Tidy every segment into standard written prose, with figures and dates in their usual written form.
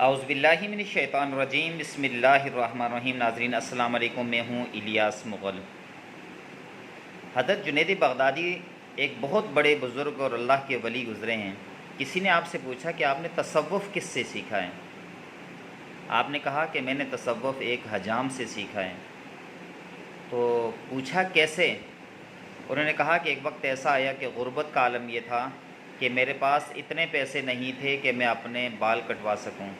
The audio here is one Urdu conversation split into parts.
اعوذ باللہ من الشیطان الرجیم، بسم اللہ الرحمن الرحیم۔ ناظرین السلام علیکم، میں ہوں الیاس مغل۔ حضرت جنید بغدادی ایک بہت بڑے بزرگ اور اللہ کے ولی گزرے ہیں۔ کسی نے آپ سے پوچھا کہ آپ نے تصوف کس سے سیکھا ہے؟ آپ نے کہا کہ میں نے تصوف ایک حجام سے سیکھا ہے۔ تو پوچھا کیسے؟ انہوں نے کہا کہ ایک وقت ایسا آیا کہ غربت کا عالم یہ تھا کہ میرے پاس اتنے پیسے نہیں تھے کہ میں اپنے بال کٹوا سکوں۔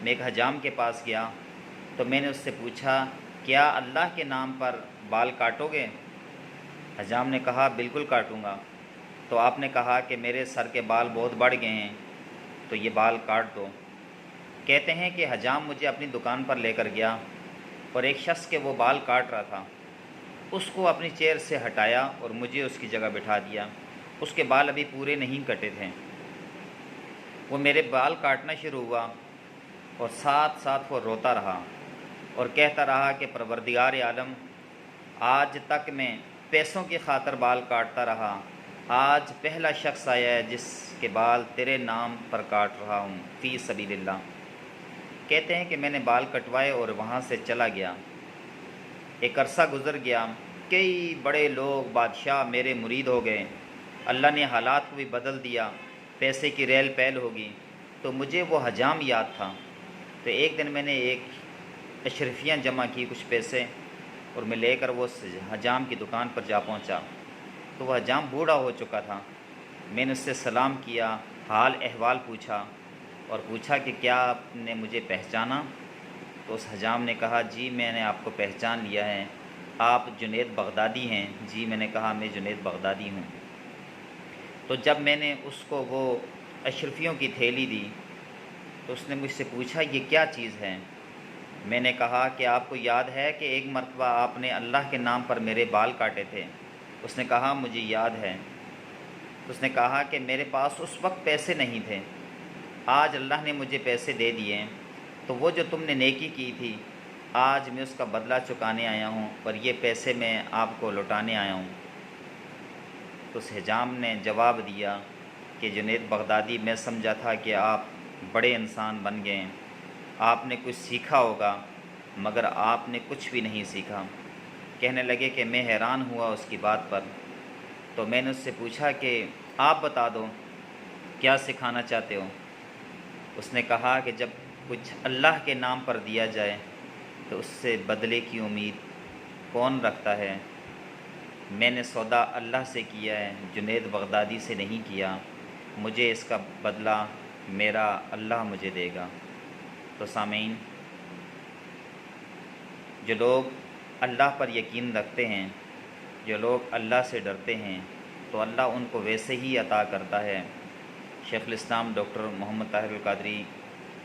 میں ایک حجام کے پاس گیا تو میں نے اس سے پوچھا، کیا اللہ کے نام پر بال کاٹو گے؟ حجام نے کہا بالکل کاٹوں گا۔ تو آپ نے کہا کہ میرے سر کے بال بہت بڑھ گئے ہیں، تو یہ بال کاٹ دو۔ کہتے ہیں کہ حجام مجھے اپنی دکان پر لے کر گیا اور ایک شخص کے وہ بال کاٹ رہا تھا، اس کو اپنی چیئر سے ہٹایا اور مجھے اس کی جگہ بٹھا دیا۔ اس کے بال ابھی پورے نہیں کٹے تھے۔ وہ میرے بال کاٹنا شروع ہوا اور ساتھ ساتھ وہ روتا رہا اور کہتا رہا کہ پروردگار عالم، آج تک میں پیسوں کی خاطر بال کاٹتا رہا، آج پہلا شخص آیا ہے جس کے بال تیرے نام پر کاٹ رہا ہوں فی سبیل اللہ۔ کہتے ہیں کہ میں نے بال کٹوائے اور وہاں سے چلا گیا۔ ایک عرصہ گزر گیا، کئی بڑے لوگ بادشاہ میرے مرید ہو گئے، اللہ نے حالات کو بھی بدل دیا، پیسے کی ریل پیل ہوگی، تو مجھے وہ حجام یاد تھا۔ تو ایک دن میں نے ایک اشرفیاں جمع کی، کچھ پیسے، اور میں لے کر وہ حجام کی دکان پر جا پہنچا۔ تو وہ حجام بوڑھا ہو چکا تھا۔ میں نے اس سے سلام کیا، حال احوال پوچھا اور پوچھا کہ کیا آپ نے مجھے پہچانا؟ تو اس حجام نے کہا جی میں نے آپ کو پہچان لیا ہے، آپ جنید بغدادی ہیں؟ جی میں نے کہا میں جنید بغدادی ہوں۔ تو جب میں نے اس کو وہ اشرفیوں کی تھیلی دی تو اس نے مجھ سے پوچھا یہ کیا چیز ہے؟ میں نے کہا کہ آپ کو یاد ہے کہ ایک مرتبہ آپ نے اللہ کے نام پر میرے بال کاٹے تھے؟ اس نے کہا مجھے یاد ہے۔ اس نے کہا کہ میرے پاس اس وقت پیسے نہیں تھے، آج اللہ نے مجھے پیسے دے دیے، تو وہ جو تم نے نیکی کی تھی آج میں اس کا بدلہ چکانے آیا ہوں اور یہ پیسے میں آپ کو لوٹانے آیا ہوں۔ تو اس حجام نے جواب دیا کہ جنید بغدادی، میں سمجھا تھا کہ آپ بڑے انسان بن گئے، آپ نے کچھ سیکھا ہوگا، مگر آپ نے کچھ بھی نہیں سیکھا۔ کہنے لگے کہ میں حیران ہوا اس کی بات پر۔ تو میں نے اس سے پوچھا کہ آپ بتا دو کیا سکھانا چاہتے ہو؟ اس نے کہا کہ جب کچھ اللہ کے نام پر دیا جائے تو اس سے بدلے کی امید کون رکھتا ہے؟ میں نے سودا اللہ سے کیا ہے، جنید بغدادی سے نہیں کیا، مجھے اس کا بدلہ میرا اللہ مجھے دے گا۔ تو سامعین، جو لوگ اللہ پر یقین رکھتے ہیں، جو لوگ اللہ سے ڈرتے ہیں، تو اللہ ان کو ویسے ہی عطا کرتا ہے۔ شیخ الاسلام ڈاکٹر محمد طاہر القادری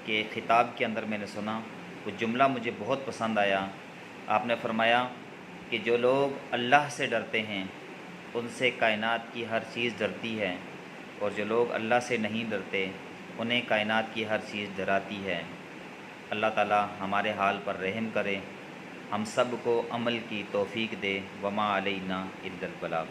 کے خطاب کے اندر میں نے سنا، وہ جملہ مجھے بہت پسند آیا۔ آپ نے فرمایا کہ جو لوگ اللہ سے ڈرتے ہیں ان سے کائنات کی ہر چیز ڈرتی ہے، اور جو لوگ اللہ سے نہیں ڈرتے انہیں کائنات کی ہر چیز ڈراتی ہے۔ اللہ تعالی ہمارے حال پر رحم کرے، ہم سب کو عمل کی توفیق دے۔ وما علینا الا البلاغ۔